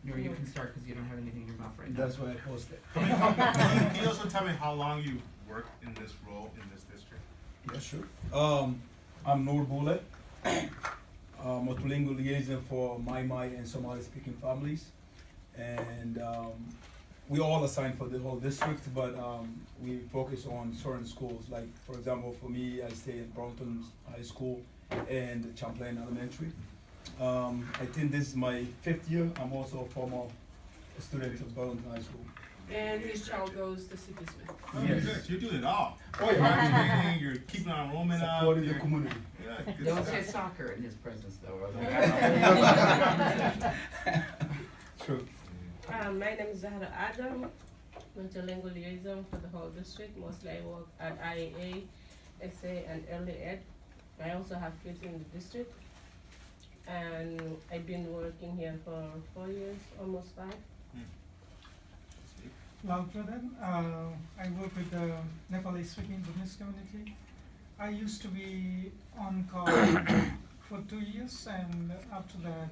Nor you can start because you don't have anything in your mouth right now. That's why I posted. Can you also tell me how long you worked in this role in this district? Yeah, sure. I'm Noor Boulet, multilingual liaison for Mai and Somali-speaking families, and we all assigned for the whole district, but we focus on certain schools. Like, for example, for me, I stay at Burlington High School and Champlain Elementary. I think this is my 5th year. I'm also a former student of Burlington High School. And his child goes to C.P. Smith. Oh, Yes. good. You're doing it all. Oh, yeah. You're you're keeping our enrollment up. Supporting the you're- community. Yeah, good Don't stuff. say soccer in his presence, though. True. My name is Zahra Adam, multilingual liaison for the whole district. Mostly I work at IAA, SA, and early ed. I also have kids in the district. And I've been working here for 4 years, almost 5. Lal Pradhan. I work with the Nepali speaking business community. I used to be on call for 2 years, and after that,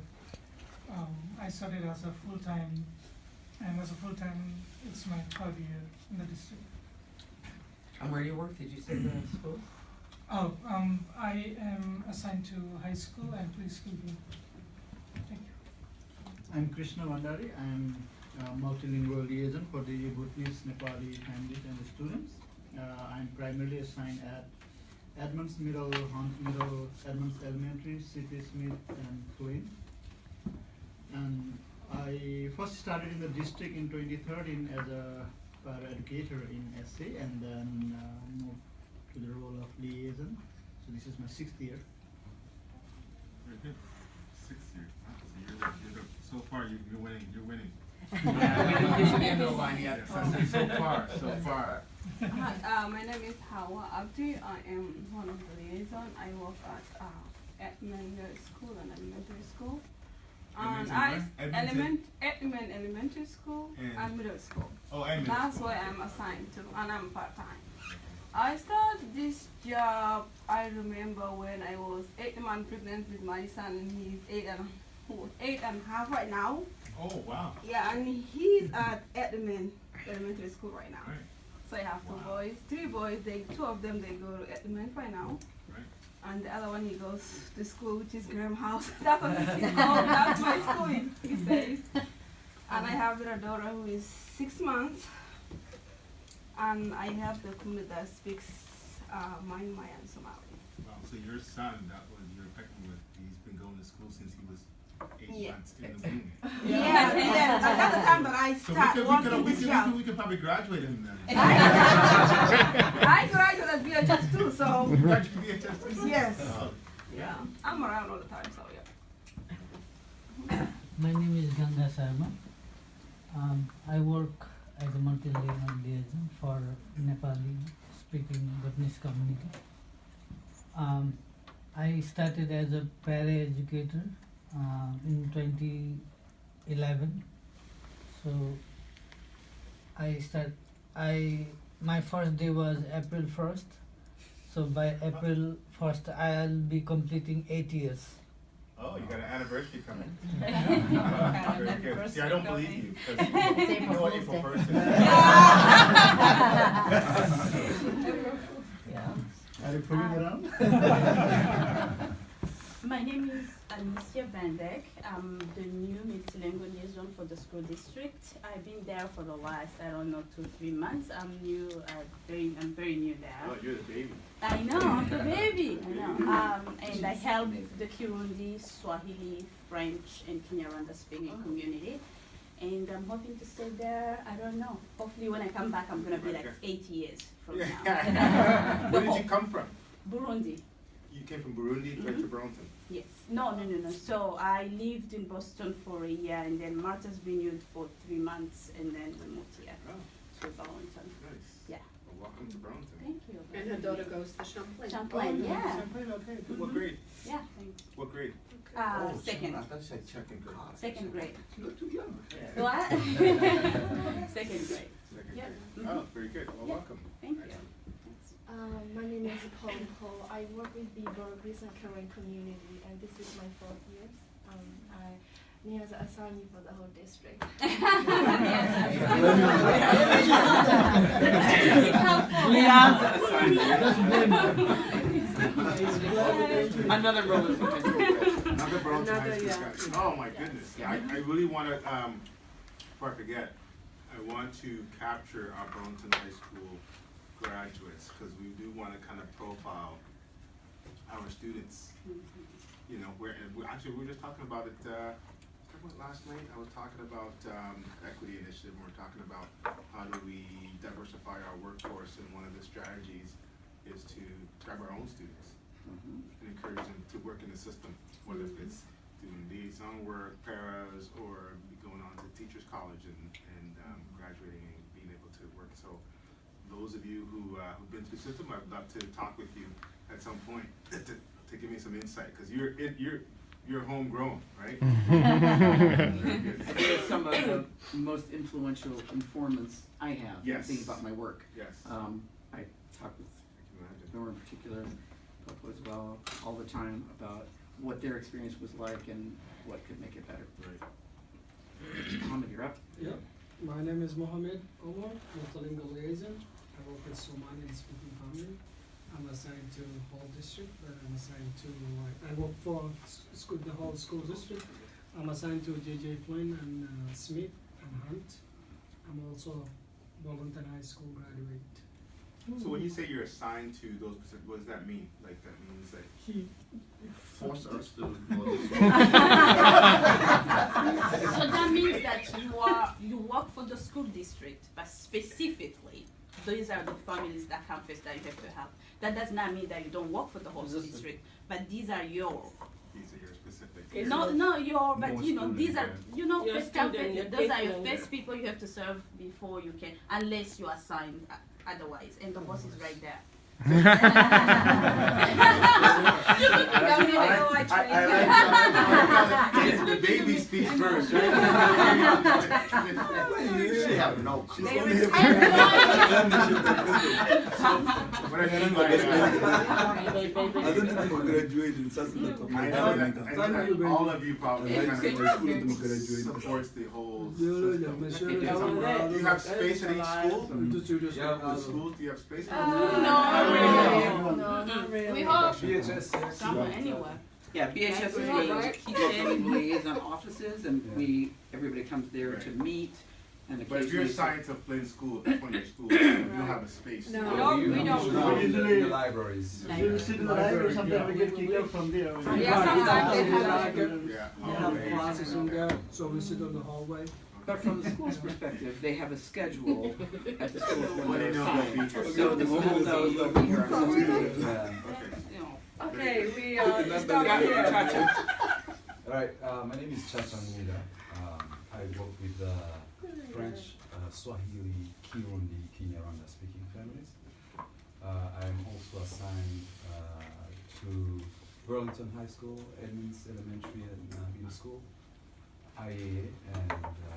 I started as a full-time. And as a full-time, it's my 3rd year in the district. And where do you work? Did you say the school? Oh, I am assigned to high school and preschool here. Thank you. I'm Krishna Vandari. I'm multilingual liaison for the Bhutanese, Nepali families and students. I'm primarily assigned at Edmonds Middle, Hunt Middle, Edmonds Elementary, C.P. Smith, and Queen. And I first started in the district in 2013 as a para-educator in SA, and then moved to the role of liaison. So this is my 6th year. Very good. 6 years. Wow. So far, you're winning. You're winning. Yeah, we didn't get to the end of the line yet. So far. Hi, my name is Hawa Abdi. I am one of the liaison. I work at Edmond School and Elementary School. And Edmond Elementary School and Middle School. Oh, and That's where I'm assigned to, and I'm part-time. I started this job, I remember when I was 8 months pregnant with my son, and he's 8 and a half right now. Oh, wow. Yeah, and he's at Edmond Elementary School right now. Right. So I have 3 boys. 2 of them, they go to Edmond right now. Right. And the other one, he goes to school, which is Graham House. That's what he's called. That's my school he says. And I have a daughter who is 6 months. And I have the community that speaks Mai and Somali. Wow. So your son, that was you're pregnant with, he's been going to school since he was 8 months in the womb. Yeah, and then that's the time that I So start working this job. we could probably graduate him then. I graduated at VHS too, so You graduated VHS too? yes. Oh. Yeah, I'm around all the time, so yeah. My name is Ganga Sharma. I work as a multilingual liaison for Nepali speaking Bhutanese community. I started as a para-educator in 2011. So my first day was April 1st. So by April 1st, I'll be completing 8 years. Oh, you got an anniversary coming. Very good. See, I don't believe you because It's you know what April 1st is. Are you proving it out? My name is Alicia Van Dijk. I'm the new multilingual liaison for the school district. I've been there for the last, 2-3 months. I'm new, I'm very new there. Oh, you're the baby. I know, I'm the baby. I know. And I help the Kirundi, Swahili, French, and Kinyarwanda speaking community. And I'm hoping to stay there, I don't know. Hopefully when I come back, I'm going to be like 8 years from now. Where did you come from? Burundi. You came from Burundi to Burlington. Yes. No. So I lived in Boston for a year, and then Martha's Vineyard for 3 months, and then we moved here to Burlington. Nice. Yeah. Well, welcome to Burlington. Thank you. And her daughter goes to Champlain. Champlain, yeah. Champlain, okay. What grade? Yeah, thanks. What grade? Second. I thought you said second grade. Second grade. You're too young. What? Second grade. Second Yeah. grade. Oh, very good. Well, welcome. Thank you. Excellent. My name is Paul Cole. I work with the Burlington and Karen community, and this is my 4th year. Nia's assigned me for the whole district. Another brother. Another Burlington High School yeah. guy. Oh my goodness. Yeah, I really want to, before I forget, I want to capture our Burlington High School graduates, because we do want to kind of profile our students. You know, actually, we were just talking about it, last night. I was talking about equity initiative, and we're talking about how do we diversify our workforce, and one of the strategies is to grab our own students and encourage them to work in the system, whether it's doing liaison work, paras, or going on to teachers college and graduating and being able to work. So those of you who've been through the system, I'd love to talk with you at some point to give me some insight, because you're homegrown, right? They're some of the most influential informants I have. Yes. Thinking about my work. Yes. I talk with Nora in particular, Popo as well, all the time about what their experience was like and what could make it better. Right. Mohammed, you're up. Yeah, my name is Mohammed Omar, Multilingual Liaison. I work with Somali speaking family. I'm assigned to whole district, but I'm assigned to, I work for school, the whole school district. I'm assigned to JJ Flynn and Smith and Hunt. I'm also Burlington High School graduate. So when you say you're assigned to those specific, what does that mean? Like that means that He Force us to So that means that you work for the school district, but specifically, these are the families that come first that you have to help. That does not mean that you don't work for the whole district, but these are your. these are your specific. But you know, these are, you know, Your first come student, first. your Those are case your longer. first people you have to serve before you can, unless you are assigned otherwise, and the boss is right there. You're looking at me like, oh, It's the baby speaks first, right? She have no clue. They What I mean by that, I know that all of you probably kind of supports the whole system. Do you have space at each school? The schools, do you have space? No, not really. We hope somewhere, anywhere. Yeah, BHS is where teaching liaison offices, and everybody comes there to meet. And But if you're occasionally- assigned to Flynn School, that's one of your schools, you don't have a space. No, we don't. Usually in the libraries. You sit in the library, sometimes we get kicked out from there. Yeah, sometimes they have. Yeah. They have classes in there, so we sit on the hallway. But from the school's perspective, they have a schedule at the school Well, when they they're know assigned. they'll be here. So the school knows they'll be here on some schedule. You know. Okay, we start here. Chacha. Alright, my name is Chacha Mwira. I work with French, Swahili, Kirundi, Kinyarwanda speaking families. I'm also assigned to Burlington High School, Edmonds Elementary and Middle School, IAA, and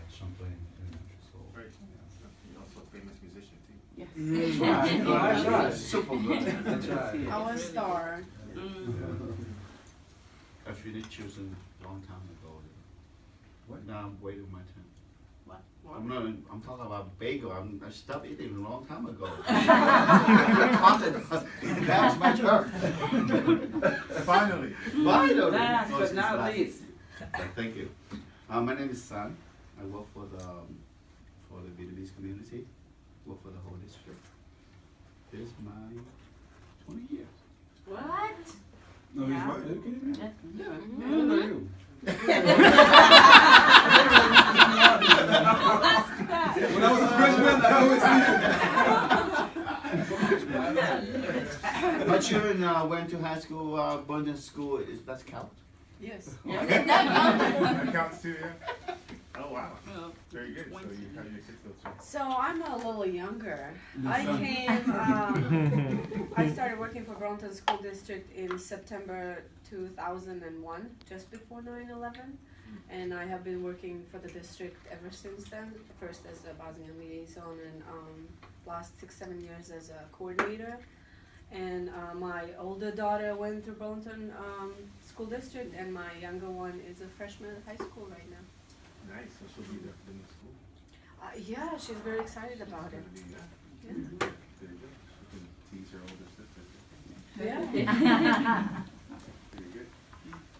Champlain Elementary School. Right. You're also a famous musician too. Yes. That's right. Super good. That's right. Our star. I finished choosing a long time ago. What? Now I'm waiting my turn. What? I'm talking about bagel. I stopped eating a long time ago. That was my turn. Finally. Finally. Last Oh, but it's not last. least. Thank you. My name is San. I work for the Vietnamese community. Work for the whole district. This is my 20 years. What? No, he's Yeah. right. Are you kidding me? Yeah. How old are you? When I was a freshman, I always My children went to high school, Burlington School. Does count? Yes. That counts too, yeah? Oh, wow. Oh. Very good. So you have your kids those children. So I'm a little younger. I started working for Burlington School District in September 2001, just before 9/11. And I have been working for the district ever since then, first as a Bosnian liaison and last 6-7 years as a coordinator. And my older daughter went through Burlington School District, and my younger one is a freshman at high school right now. Nice, so she'll be there in the school. Yeah, she's very excited about it. Yeah. Very good. She can tease her older sister. Yeah. Very good.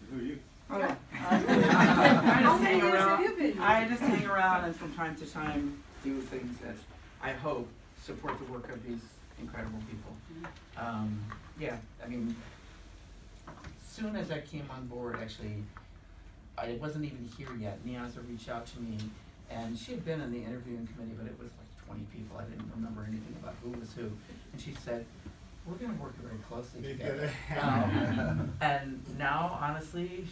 Who are you? Oh, yeah. How many years have you been here? I just hang around and from time to time do things that I hope support the work of these incredible people. Yeah, I mean, soon as I came on board, actually, I wasn't even here yet. Niaza reached out to me, and she had been in the interviewing committee, but it was like 20 people. I didn't remember anything about who was who. And she said, we're going to work very closely together. And now, honestly,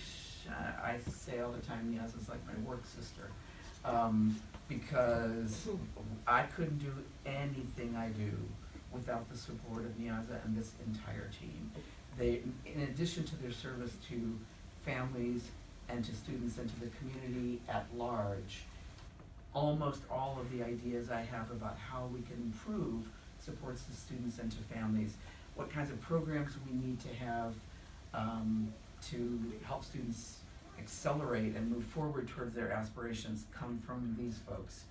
I say all the time, Niaza's like my work sister. Because I couldn't do anything I do without the support of Niaza and this entire team. They, in addition to their service to families and to students and to the community at large, almost all of the ideas I have about how we can improve supports to students and to families, what kinds of programs we need to have to help students accelerate and move forward towards their aspirations come from these folks.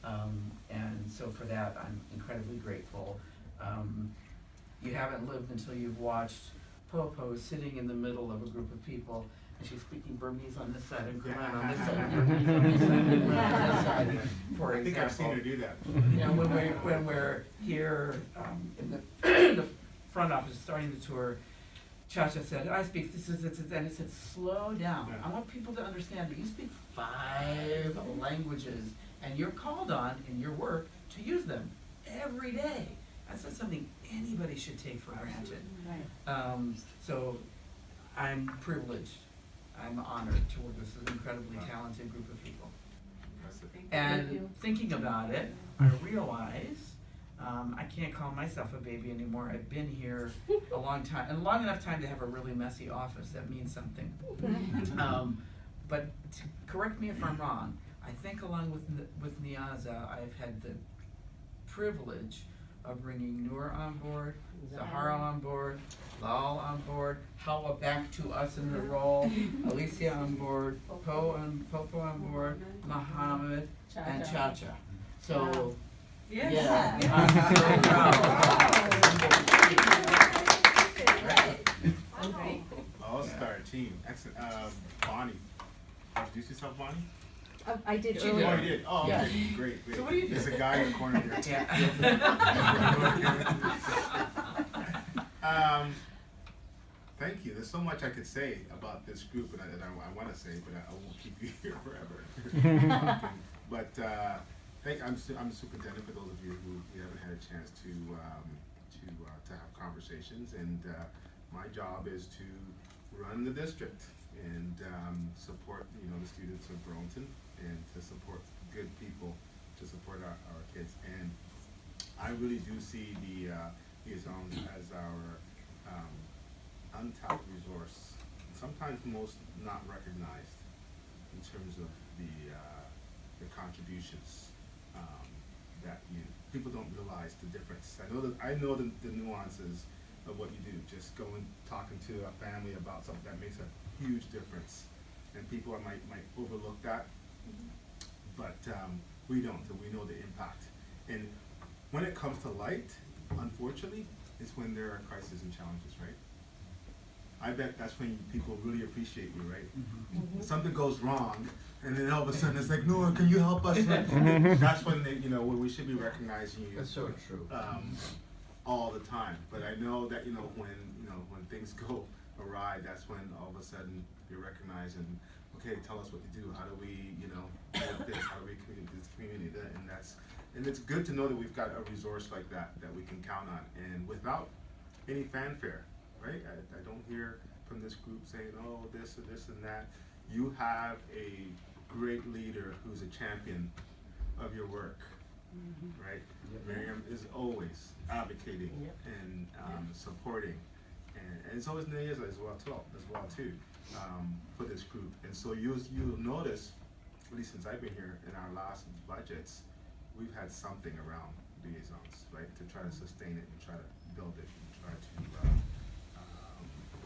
And so for that, I'm incredibly grateful. You haven't lived until you've watched Popo sitting in the middle of a group of people, and she's speaking Burmese on this side and Quran on this side, and Burmese on this side and Quran on this side, for example. I think I've seen her do that. You know, when we're here in the front office starting the tour, Chacha said, I speak this, and it said, slow down. I want people to understand that you speak 5 languages, and you're called on in your work to use them every day. That's not something anybody should take for granted. Right. So I'm privileged, I'm honored to work with this incredibly talented group of people. And thinking about it, I realize I can't call myself a baby anymore. I've been here a long time, and long enough time to have a really messy office. That means something. But correct me if I'm wrong. I think along with Niaza, I've had the privilege of bringing Noor on board, Zahara on board, Lal on board, Hawa back to us in the role, Alicia on board, Popo on board, Muhammad, and Chacha. So, yeah, I'm so proud. All-star team. Excellent. Bonnie. Introduce yourself, Bonnie. I did Oh, earlier. you did? Oh, Yeah. okay. Great, great. So what do you do? There's a guy in the corner here. Yeah. Thank you. There's so much I could say about this group, and I want to say, but I won't keep you here forever. But I'm superintendent for those of you who haven't had a chance to have conversations, and my job is to run the district and support the students of Burlington, and to support good people, to support our kids. And I really do see the Liaisons as our untapped resource, sometimes most not recognized in terms of the contributions that people don't realize the difference. I know the nuances of what you do. Just going talking to a family about something that makes a huge difference, and people might overlook that, but we don't. And we know the impact. And when it comes to light, unfortunately, it's when there are crises and challenges, right? I bet that's when people really appreciate you, right? Mm-hmm. Something goes wrong, and then all of a sudden it's like, Noah, can you help us? That's when when we should be recognizing you. That's so true. All the time. But I know that when things go awry, that's when all of a sudden you're recognizing, okay, tell us what you do. How do we, help this? How do we communicate with this community? And it's good to know that we've got a resource like that we can count on, and without any fanfare, right? I don't hear from this group saying, oh, this or this and that. You have a great leader who's a champion of your work, right? Miriam is always advocating and supporting, and so is Naya as well too, for this group. And so you'll notice, at least since I've been here, in our last budgets, we've had something around liaisons, right? To try to sustain it and try to build it and try to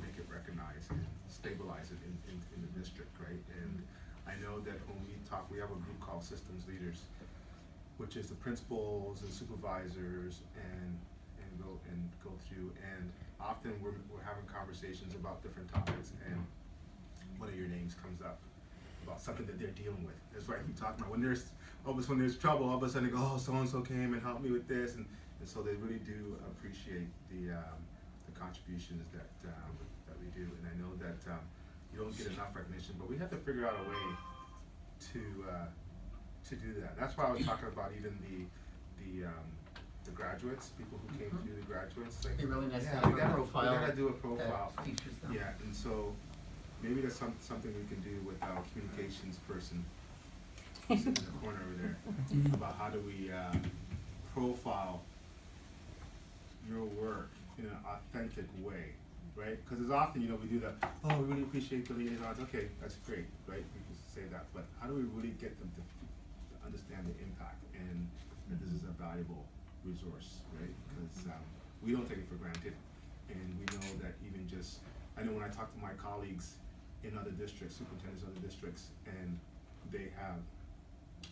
make it recognized and stabilize it in the district, right? And I know that when we talk, we have a group called Systems Leaders, which is the principals and supervisors and go through, and often we're having conversations about different topics, and one of your names comes up about something that they're dealing with. That's right, we talk about when there's trouble, all of a sudden they go, oh, so and so came and helped me with this, and so they really do appreciate the contributions that we do. And I know that you don't get enough recognition, but we have to figure out a way to do that. That's why I was talking about even the graduates, people who came through the graduates. Like, It'd be really nice to yeah, have we a profile we gotta do a profile. that features them. Yeah, and so maybe that's something we can do with our communications person sitting in the corner over there about how do we profile your work in an authentic way, right? Because as often, you know, we do the, oh, we really appreciate the liaisons. Okay, that's great, right? We can say that, but how do we really get them to understand the impact and that this is a valuable resource, right? Because we don't take it for granted, and we know that even just, I know when I talk to my colleagues in other districts, superintendents in other districts, and they have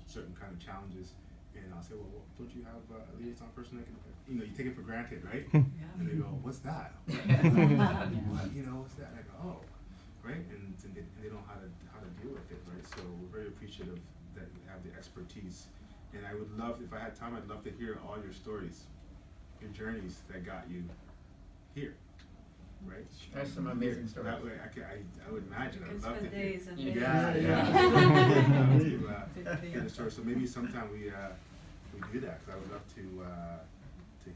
certain kind of challenges, and I'll say, well, don't you have a liaison person that can, you know, you take it for granted, right? And they go, what's that? What, you know, what's that? And I go, oh, right? And they don't know how to deal with it, right? So we're very appreciative that you have the expertise. And I would love, if I had time, I'd love to hear all your stories, your journeys that got you here, right? There's some amazing stories. That way, I would imagine. I would love to hear. Days and Yeah, days. to hear the story. So maybe sometime we do that, because I would love to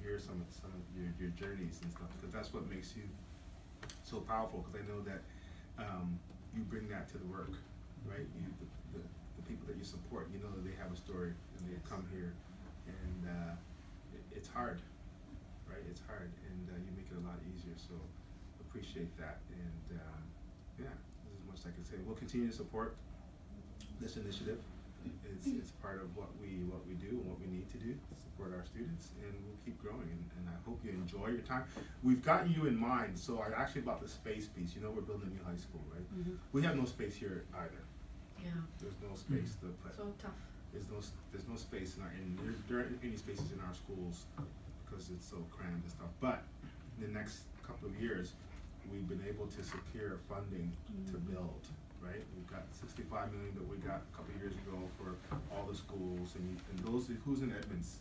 hear some of your journeys and stuff, because that's what makes you so powerful. Because I know that you bring that to the work, right? The people that you support, you know that they have a story and they come here, and it's hard, right? It's hard, and you make it a lot easier. So appreciate that, and yeah, this is much I can say. We'll continue to support this initiative. It's part of what we do and what we need to do to support our students, and we'll keep growing. And I hope you enjoy your time. We've got you in mind. So I actually about the space piece. You know, we're building a new high school, right? We have no space here either. Yeah. There's no space to put. So tough. There's no space in there aren't any spaces in our schools because it's so crammed and stuff. But in the next couple of years, we've been able to secure funding to build. Right, we've got $65 million that we got a couple of years ago for all the schools, and those who's in Edmonds.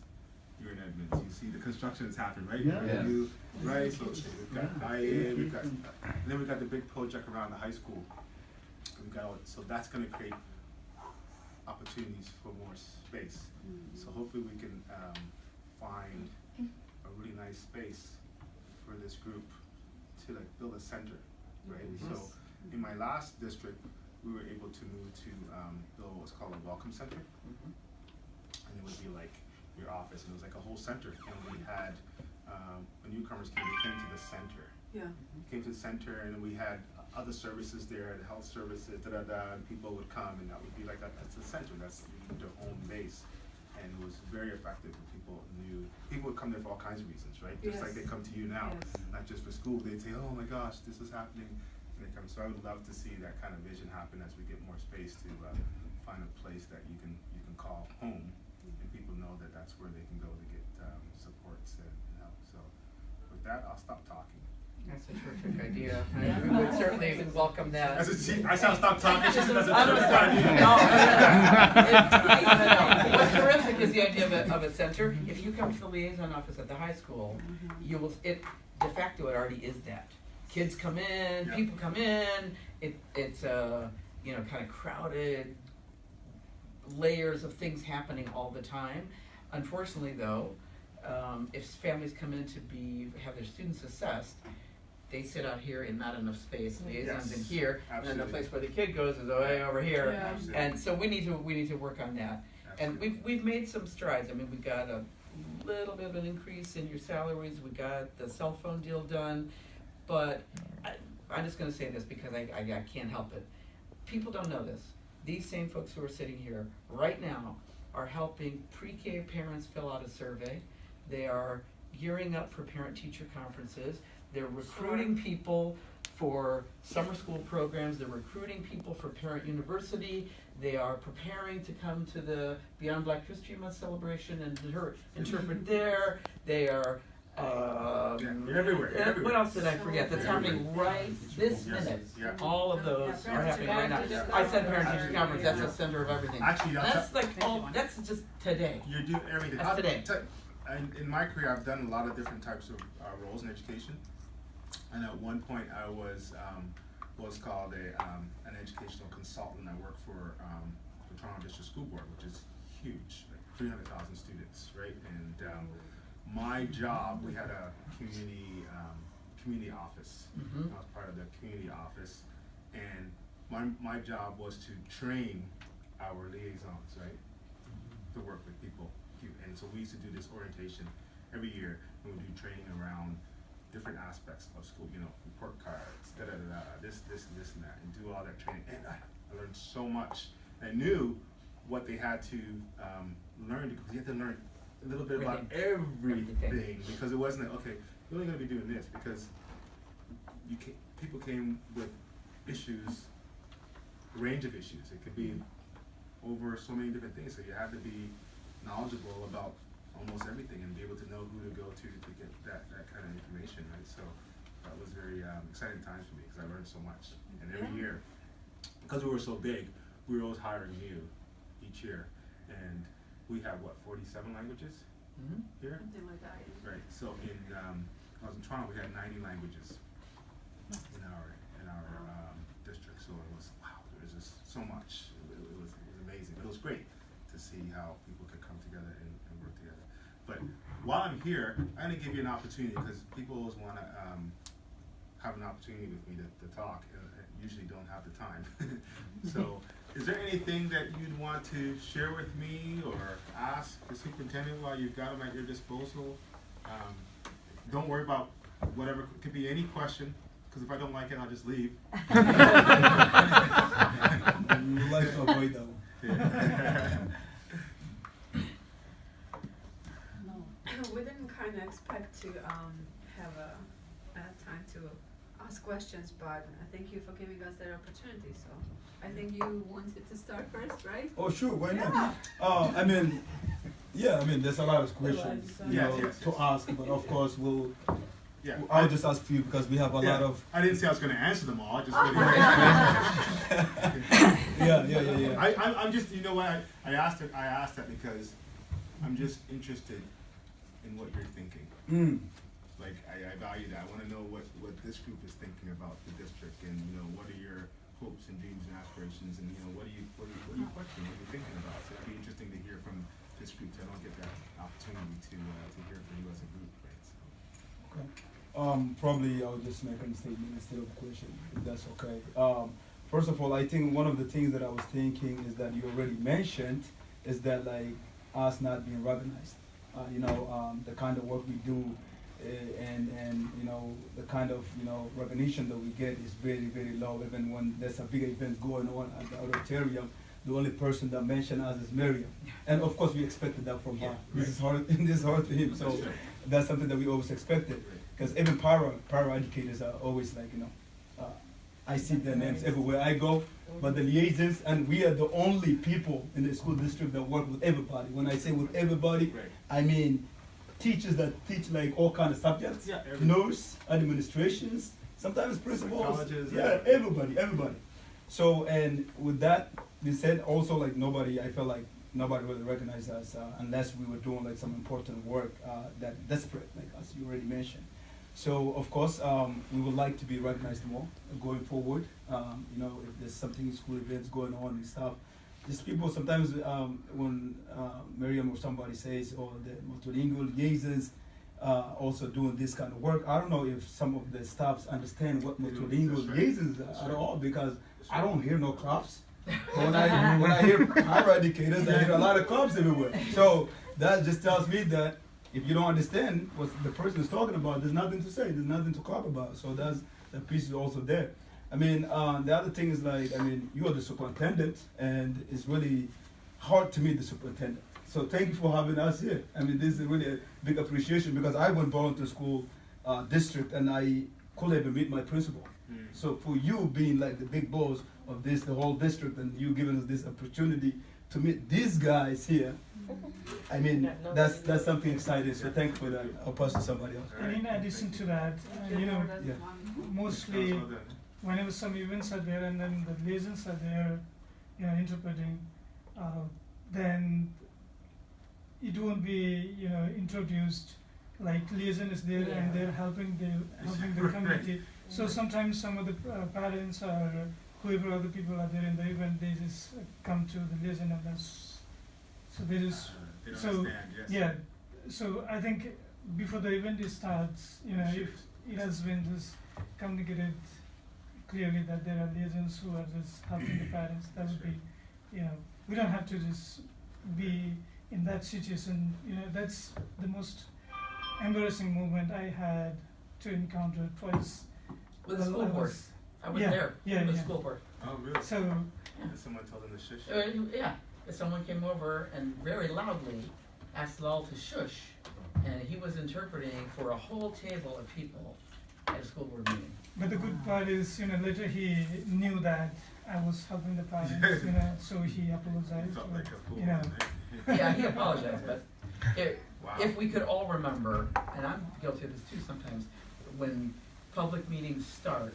You're in Edmonds. You see the construction has happened, right? Yeah. Right. So we've got IA, and then we've got the big project around the high school. So that's going to create opportunities for more space. So hopefully we can find a really nice space for this group to like build a center, right? So in my last district, we were able to move to build what's called a welcome center, and it would be like your office, and it was like a whole center. And we had when newcomers came, they came to the center. Yeah. Came to the center, and we had other services there, the health services, and people would come, and that would be like that's the center. That's their home base, and it was very effective. And people would come there for all kinds of reasons, right? Just like they come to you now, not just for school. They'd say, "Oh my gosh, this is happening." So I would love to see that kind of vision happen as we get more space to find a place that you can call home, and people know that that's where they can go to get supports and help. So with that, I'll stop talking. That's a terrific idea. We would certainly welcome that. I shall stop talking. She said that's a terrific idea. No. What's terrific is the idea of a center. If you come to the liaison office at the high school, you will. De facto, it already is that. Kids come in, people come in. It's you know, kind of crowded, layers of things happening all the time. Unfortunately, though, if families come in to have their students assessed, they sit out here in not enough space. Liaisons in here, and then the place where the kid goes is way over here. Yeah. And so we need to work on that. Absolutely. And we've made some strides. I mean, we got a little bit of an increase in your salaries. We got the cell phone deal done. But I'm just going to say this because I can't help it. People don't know this. These same folks who are sitting here right now are helping pre-K parents fill out a survey. They are gearing up for parent-teacher conferences. They're recruiting people for summer school programs. They're recruiting people for Parent University. They are preparing to come to the Beyond Black History Month celebration and interpret there. They are You're everywhere. You're everywhere. what else did I forget? That's happening right this Yes, minute. yeah. All of those are happening right now. I said parent-teacher conference. That's the center of everything. Actually, That's like that's just today. you're doing everything. That's today. In my career, I've done a lot of different types of roles in education. And at one point, I was what's called an educational consultant. I worked for the Toronto District School Board, which is huge, like 300,000 students, right? And my job, we had a community office. Mhm. I was part of the community office, and my job was to train our liaisons, right, to work with people. And so we used to do this orientation every year, and we do training around different aspects of school, you know, report cards, this and that, and do all that training. And I learned so much. I knew what they had to learn, because you had to learn a little bit about everything, because it wasn't like, okay, you're only going to be doing this, because people came with issues, a range of issues. It could be over so many different things, so you had to be knowledgeable about almost everything and be able to know who to go to get that kind of information, right? So that was very exciting times for me, because I learned so much. And every year, because we were so big, we were always hiring new each year. And we have, what, 47 languages here? Something like that. Right, so when I was in Toronto, we had 90 languages in our district. So it was, wow, there was just so much. It was amazing, but it was great to see how people could come together and work together. But while I'm here, I'm going to give you an opportunity, because people always want to have an opportunity with me to talk, and usually don't have the time. So is there anything that you'd want to share with me or ask the superintendent while you've got them at your disposal? Don't worry about whatever, it could be any question, because if I don't like it, I'll just leave. We would like to avoid that one. Yeah. We didn't kind of expect to have a time to ask questions, but thank you for giving us that opportunity. So I think you wanted to start first, right? Oh, sure, why not? Yeah. I mean, there's a lot of questions to ask, but of course I'll just ask a few, because we have a lot of. I didn't say I was going to answer them all. I just really Yeah. I'm just, you know what? I asked that because I'm just interested in what you're thinking. Like I value that. I want to know what this group is thinking about the district, and you know, what are your hopes and dreams and aspirations, and you know, what are you questioning, what are you thinking about? So it'd be interesting to hear from this group. So I don't get that opportunity to hear from you as a group, right? So. Okay. Probably I'll just make a statement instead of a question, if that's okay. First of all, I think one of the things that I was thinking is that you already mentioned is that like us not being recognized. The kind of work we do, and you know, the kind of recognition that we get is very, very low. Even when there's a big event going on at the auditorium, the only person that mentioned us is Miriam, and of course we expected that from her. This is hard to him, so that's something that we always expected. Because even para educators are always like, I see their names everywhere I go, but the liaisons, and we are the only people in the school district that work with everybody. When I say with everybody, I mean teachers that teach like all kind of subjects, nurse, administrations, sometimes principals, colleges, everybody. So, and with that being said, also like I felt like nobody really recognized us unless we were doing like some important work that desperate, like as you already mentioned. So of course, we would like to be recognized more going forward. If there's something, school events going on and stuff, just people sometimes when Miriam or somebody says, "Oh, the multilingual liaisons also doing this kind of work," I don't know if some of the staffs understand what multilingual liaisons are at all, because I don't hear no claps. When I hear para educators, I hear a lot of claps everywhere. So that just tells me that if you don't understand what the person is talking about, there's nothing to say, there's nothing to clap about. So that piece is also there. I mean, the other thing is like, you are the superintendent, and it's really hard to meet the superintendent. So thank you for having us here. I mean, this is really a big appreciation because I went Burlington School District and I couldn't even meet my principal. So for you being like the big boss of this, the whole district, and you giving us this opportunity to meet these guys here, I mean, that's something exciting. So thank you for that. I'll pass to somebody else. And in addition to that, mostly whenever some events are there and then the liaisons are there, interpreting, then it won't be, introduced like liaison is there and they're helping the community. So sometimes some of the parents or whoever other people are there in the event, they just come to the liaison and that's, so they just, they don't so understand, yes. So I think before the event starts, if it has been just communicated clearly that there are liaisons who are just helping the parents, that would be, we don't have to just be in that situation. That's the most embarrassing moment I had to encounter twice. With the school board. I was there with the school board. Oh, really? So, someone told them to shush? Yeah, someone came over and very loudly asked Lal to shush, and he was interpreting for a whole table of people at a school board meeting. but the good part is, later he knew that I was helping the parents, so he apologized. Felt like a fool. Yeah, he apologized, but Wow. if we could all remember, and I'm guilty of this too sometimes, when public meetings start,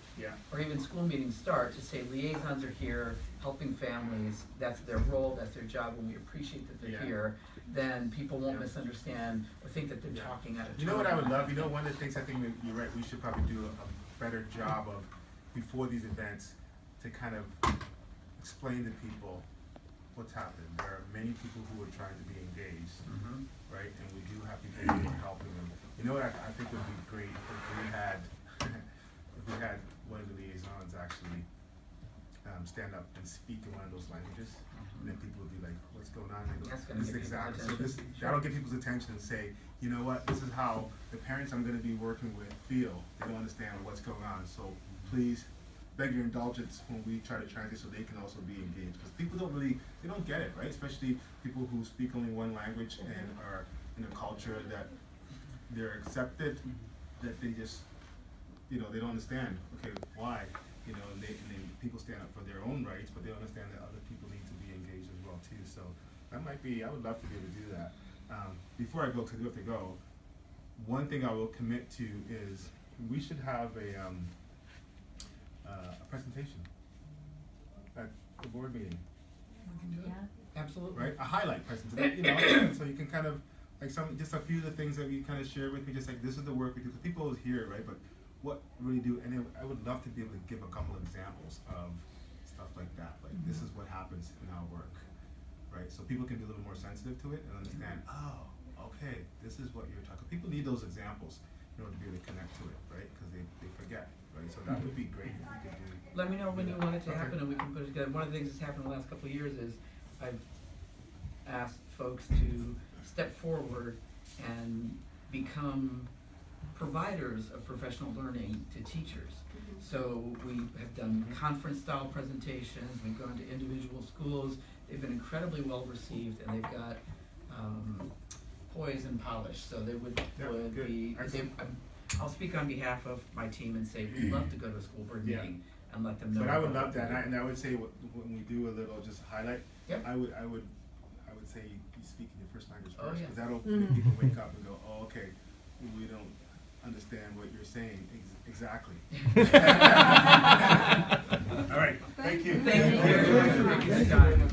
or even school meetings start, to say liaisons are here helping families, that's their role, that's their job, and we appreciate that they're here, then people won't misunderstand or think that they're talking out of turn. You know what I would love? One of the things I think you're right, we should probably do a better job of, before these events, to kind of explain to people what's happened. There are many people who are trying to be engaged, right? And we do have people who are helping them. You know what I think would be great if we had one of the liaisons actually stand up and speak in one of those languages, and then people would be like, "What's going on?" And That's gonna this get exactly. So people's this attention. that'll get people's attention and say, you know what? This is how the parents I'm going to be working with feel. They don't understand what's going on. So please beg your indulgence when we try to translate so they can also be engaged, because people they don't get it, right? Especially people who speak only one language and are in a culture that they're accepted, that they just, they don't understand, okay, why, and then people stand up for their own rights, but they understand that other people need to be engaged as well too. So that might be, I would love to be able to do that. Before I go, because I do have to go, one thing I will commit to is we should have a presentation at the board meeting. Absolutely. Right, a highlight presentation, so you can kind of, like just a few of the things that we kind of share with me, just like this is the work we do, because people always hear it, right, but what really do, and then I would love to be able to give a couple of examples of stuff like that, like this is what happens in our work, right, so people can be a little more sensitive to it and understand, oh, okay, this is what you're talking, people need those examples in order to be able to connect to it, right, because they forget, right, so that would be great if we could do. Let me know when you want it to happen and we can put it together. One of the things that's happened in the last couple of years is I've asked folks to step forward and become providers of professional learning to teachers. So we have done conference-style presentations, we've gone to individual schools, they've been incredibly well received, and they've got poise and polish, so they would be, I'll speak on behalf of my team and say, we'd love to go to a school board meeting and let them know. But I would love that, and I would say when we do a little just highlight, I would say you speak in your first language first, because that'll make people wake up and go, oh, okay, we don't understand what you're saying exactly. All right, thank you. Thank you very much for making the time.